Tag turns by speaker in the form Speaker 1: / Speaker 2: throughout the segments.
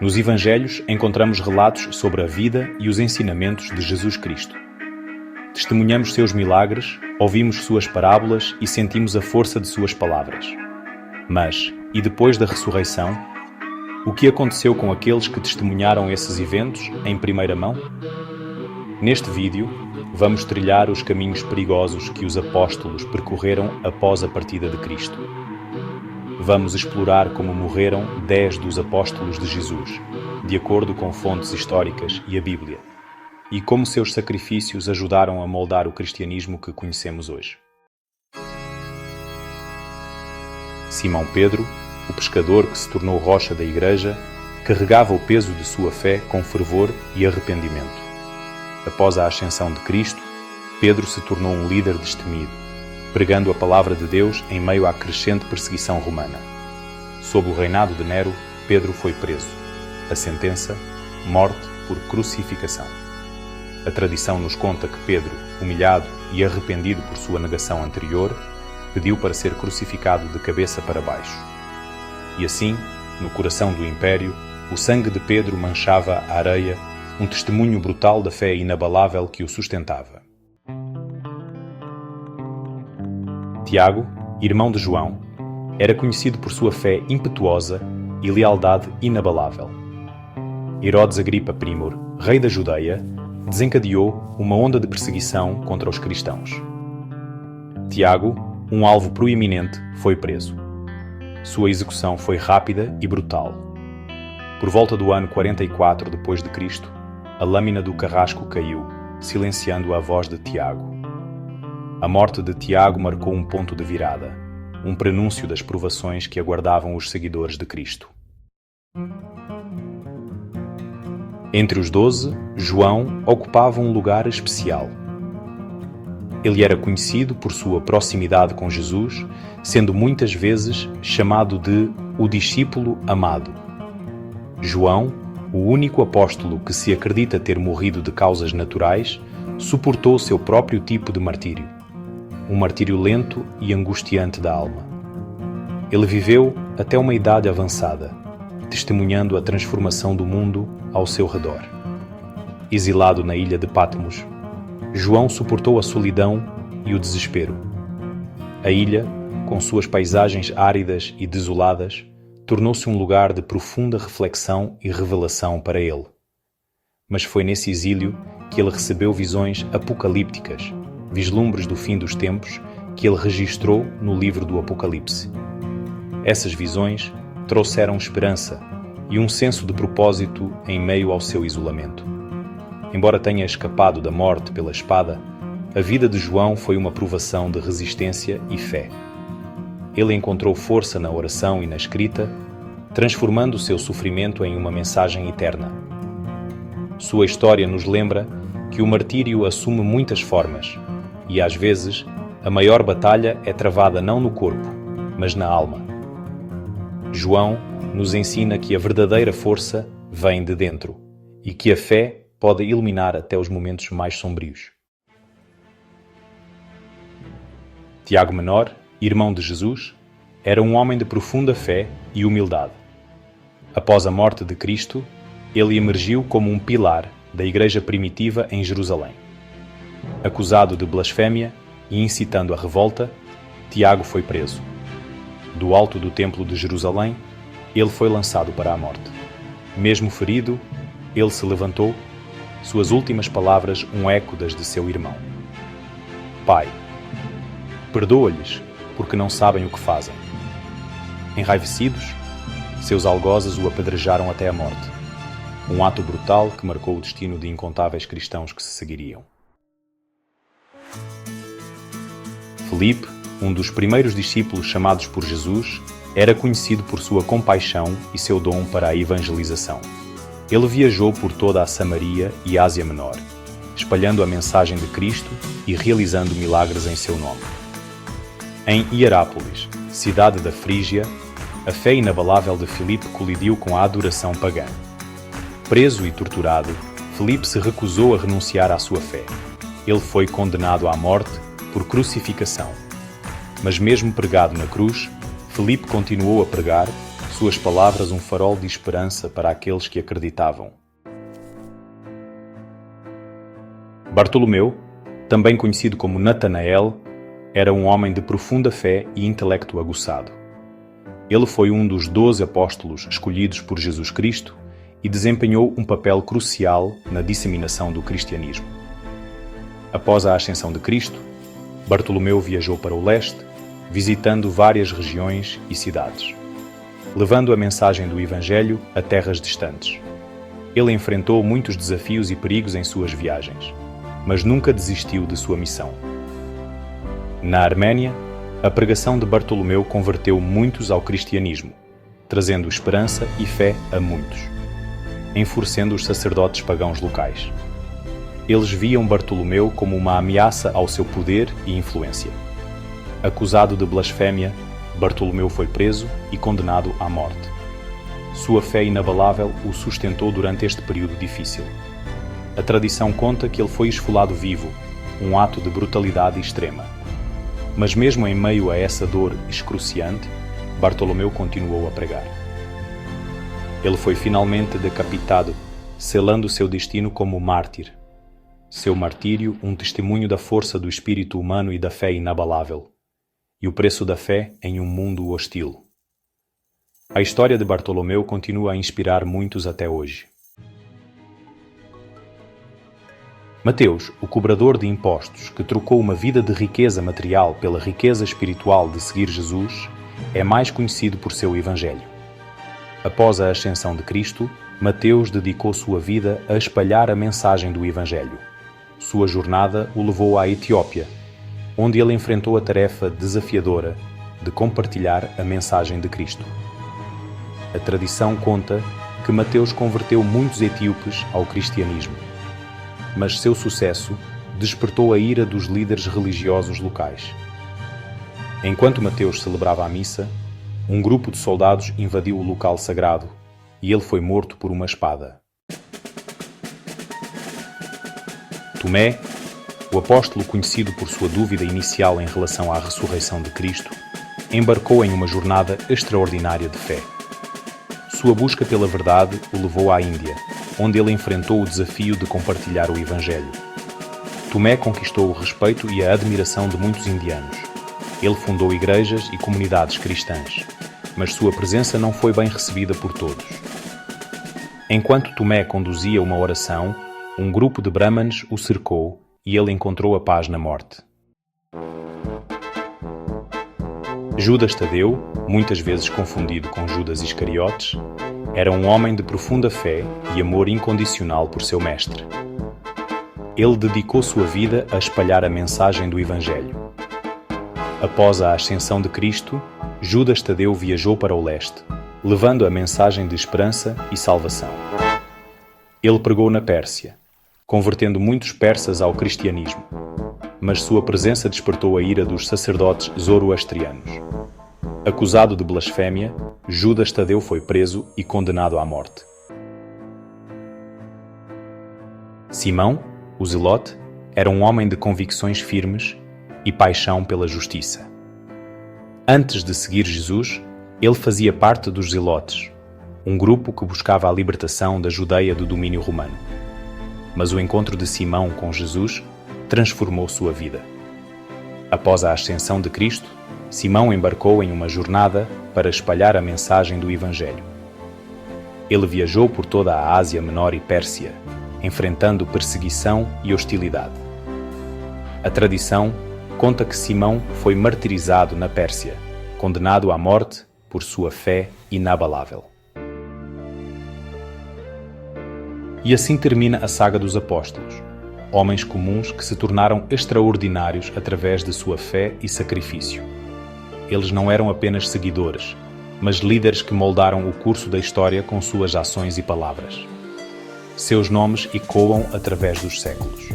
Speaker 1: Nos Evangelhos encontramos relatos sobre a vida e os ensinamentos de Jesus Cristo. Testemunhamos seus milagres, ouvimos suas parábolas e sentimos a força de suas palavras. Mas, e depois da ressurreição? O que aconteceu com aqueles que testemunharam esses eventos em primeira mão? Neste vídeo, vamos trilhar os caminhos perigosos que os apóstolos percorreram após a partida de Cristo. Vamos explorar como morreram 10 dos apóstolos de Jesus, de acordo com fontes históricas e a Bíblia, e como seus sacrifícios ajudaram a moldar o cristianismo que conhecemos hoje. Simão Pedro, o pescador que se tornou rocha da Igreja, carregava o peso de sua fé com fervor e arrependimento. Após a ascensão de Cristo, Pedro se tornou um líder destemido, pregando a palavra de Deus em meio à crescente perseguição romana. Sob o reinado de Nero, Pedro foi preso. A sentença: morte por crucificação. A tradição nos conta que Pedro, humilhado e arrependido por sua negação anterior, pediu para ser crucificado de cabeça para baixo. E assim, no coração do império, o sangue de Pedro manchava a areia, um testemunho brutal da fé inabalável que o sustentava. Tiago, irmão de João, era conhecido por sua fé impetuosa e lealdade inabalável. Herodes Agripa I, rei da Judeia, desencadeou uma onda de perseguição contra os cristãos. Tiago, um alvo proeminente, foi preso. Sua execução foi rápida e brutal. Por volta do ano 44 d.C., a lâmina do carrasco caiu, silenciando a voz de Tiago. A morte de Tiago marcou um ponto de virada, um prenúncio das provações que aguardavam os seguidores de Cristo. Entre os 12, João ocupava um lugar especial. Ele era conhecido por sua proximidade com Jesus, sendo muitas vezes chamado de o discípulo amado. João, o único apóstolo que se acredita ter morrido de causas naturais, suportou seu próprio tipo de martírio. Um martírio lento e angustiante da alma. Ele viveu até uma idade avançada, testemunhando a transformação do mundo ao seu redor. Exilado na ilha de Patmos, João suportou a solidão e o desespero. A ilha, com suas paisagens áridas e desoladas, tornou-se um lugar de profunda reflexão e revelação para ele. Mas foi nesse exílio que ele recebeu visões apocalípticas, vislumbres do fim dos tempos que ele registrou no livro do Apocalipse. Essas visões trouxeram esperança e um senso de propósito em meio ao seu isolamento. Embora tenha escapado da morte pela espada, a vida de João foi uma provação de resistência e fé. Ele encontrou força na oração e na escrita, transformando o seu sofrimento em uma mensagem eterna. Sua história nos lembra que o martírio assume muitas formas, e às vezes a maior batalha é travada não no corpo, mas na alma. João nos ensina que a verdadeira força vem de dentro e que a fé pode iluminar até os momentos mais sombrios. Tiago Menor, irmão de Jesus, era um homem de profunda fé e humildade. Após a morte de Cristo, ele emergiu como um pilar da igreja primitiva em Jerusalém. Acusado de blasfémia e incitando a revolta, Tiago foi preso. Do alto do templo de Jerusalém, ele foi lançado para a morte. Mesmo ferido, ele se levantou, suas últimas palavras um eco das de seu irmão. Pai, perdoa-lhes, porque não sabem o que fazem. Enraivecidos, seus algozes o apedrejaram até a morte. Um ato brutal que marcou o destino de incontáveis cristãos que se seguiriam. Filipe, um dos primeiros discípulos chamados por Jesus, era conhecido por sua compaixão e seu dom para a evangelização. Ele viajou por toda a Samaria e Ásia Menor, espalhando a mensagem de Cristo e realizando milagres em seu nome. Em Hierápolis, cidade da Frígia, a fé inabalável de Filipe colidiu com a adoração pagã. Preso e torturado, Filipe se recusou a renunciar à sua fé. Ele foi condenado à morte por crucificação. Mas mesmo pregado na cruz, Filipe continuou a pregar, suas palavras um farol de esperança para aqueles que acreditavam. Bartolomeu, também conhecido como Natanael, era um homem de profunda fé e intelecto aguçado. Ele foi um dos 12 apóstolos escolhidos por Jesus Cristo e desempenhou um papel crucial na disseminação do cristianismo. Após a ascensão de Cristo, Bartolomeu viajou para o leste, visitando várias regiões e cidades, levando a mensagem do Evangelho a terras distantes. Ele enfrentou muitos desafios e perigos em suas viagens, mas nunca desistiu de sua missão. Na Arménia, a pregação de Bartolomeu converteu muitos ao cristianismo, trazendo esperança e fé a muitos, enfurecendo os sacerdotes pagãos locais. Eles viam Bartolomeu como uma ameaça ao seu poder e influência. Acusado de blasfémia, Bartolomeu foi preso e condenado à morte. Sua fé inabalável o sustentou durante este período difícil. A tradição conta que ele foi esfolado vivo, um ato de brutalidade extrema. Mas mesmo em meio a essa dor excruciante, Bartolomeu continuou a pregar. Ele foi finalmente decapitado, selando seu destino como mártir. Seu martírio, um testemunho da força do espírito humano e da fé inabalável, e o preço da fé em um mundo hostil. A história de Bartolomeu continua a inspirar muitos até hoje. Mateus, o cobrador de impostos que trocou uma vida de riqueza material pela riqueza espiritual de seguir Jesus, é mais conhecido por seu Evangelho. Após a ascensão de Cristo, Mateus dedicou sua vida a espalhar a mensagem do Evangelho. Sua jornada o levou à Etiópia, onde ele enfrentou a tarefa desafiadora de compartilhar a mensagem de Cristo. A tradição conta que Mateus converteu muitos etíopes ao cristianismo, mas seu sucesso despertou a ira dos líderes religiosos locais. Enquanto Mateus celebrava a missa, um grupo de soldados invadiu o local sagrado e ele foi morto por uma espada. Tomé, o apóstolo conhecido por sua dúvida inicial em relação à ressurreição de Cristo, embarcou em uma jornada extraordinária de fé. Sua busca pela verdade o levou à Índia, onde ele enfrentou o desafio de compartilhar o Evangelho. Tomé conquistou o respeito e a admiração de muitos indianos. Ele fundou igrejas e comunidades cristãs, mas sua presença não foi bem recebida por todos. Enquanto Tomé conduzia uma oração, um grupo de brahmanes o cercou e ele encontrou a paz na morte. Judas Tadeu, muitas vezes confundido com Judas Iscariotes, era um homem de profunda fé e amor incondicional por seu mestre. Ele dedicou sua vida a espalhar a mensagem do Evangelho. Após a ascensão de Cristo, Judas Tadeu viajou para o leste, levando a mensagem de esperança e salvação. Ele pregou na Pérsia, convertendo muitos persas ao cristianismo, mas sua presença despertou a ira dos sacerdotes zoroastrianos. Acusado de blasfémia, Judas Tadeu foi preso e condenado à morte. Simão, o Zelote, era um homem de convicções firmes e paixão pela justiça. Antes de seguir Jesus, ele fazia parte dos Zelotes, um grupo que buscava a libertação da Judeia do domínio romano. Mas o encontro de Simão com Jesus transformou sua vida. Após a ascensão de Cristo, Simão embarcou em uma jornada para espalhar a mensagem do Evangelho. Ele viajou por toda a Ásia Menor e Pérsia, enfrentando perseguição e hostilidade. A tradição conta que Simão foi martirizado na Pérsia, condenado à morte por sua fé inabalável. E assim termina a saga dos apóstolos, homens comuns que se tornaram extraordinários através de sua fé e sacrifício. Eles não eram apenas seguidores, mas líderes que moldaram o curso da história com suas ações e palavras. Seus nomes ecoam através dos séculos,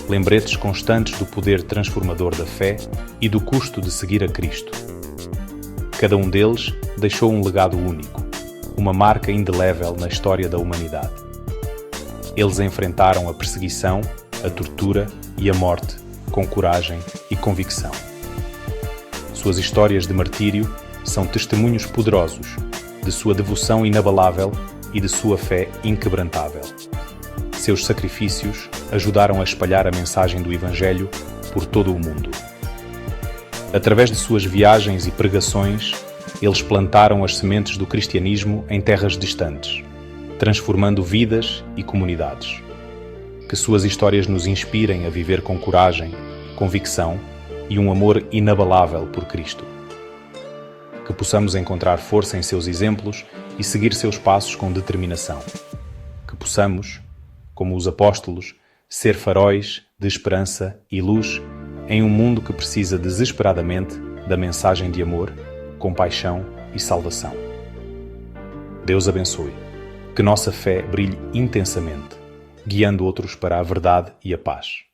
Speaker 1: lembretes constantes do poder transformador da fé e do custo de seguir a Cristo. Cada um deles deixou um legado único, uma marca indelével na história da humanidade. Eles enfrentaram a perseguição, a tortura e a morte com coragem e convicção. Suas histórias de martírio são testemunhos poderosos de sua devoção inabalável e de sua fé inquebrantável. Seus sacrifícios ajudaram a espalhar a mensagem do Evangelho por todo o mundo. Através de suas viagens e pregações, eles plantaram as sementes do cristianismo em terras distantes, transformando vidas e comunidades. Que suas histórias nos inspirem a viver com coragem, convicção e um amor inabalável por Cristo. Que possamos encontrar força em seus exemplos e seguir seus passos com determinação. Que possamos, como os apóstolos, ser faróis de esperança e luz em um mundo que precisa desesperadamente da mensagem de amor, compaixão e salvação. Deus abençoe. Que nossa fé brilhe intensamente, guiando outros para a verdade e a paz.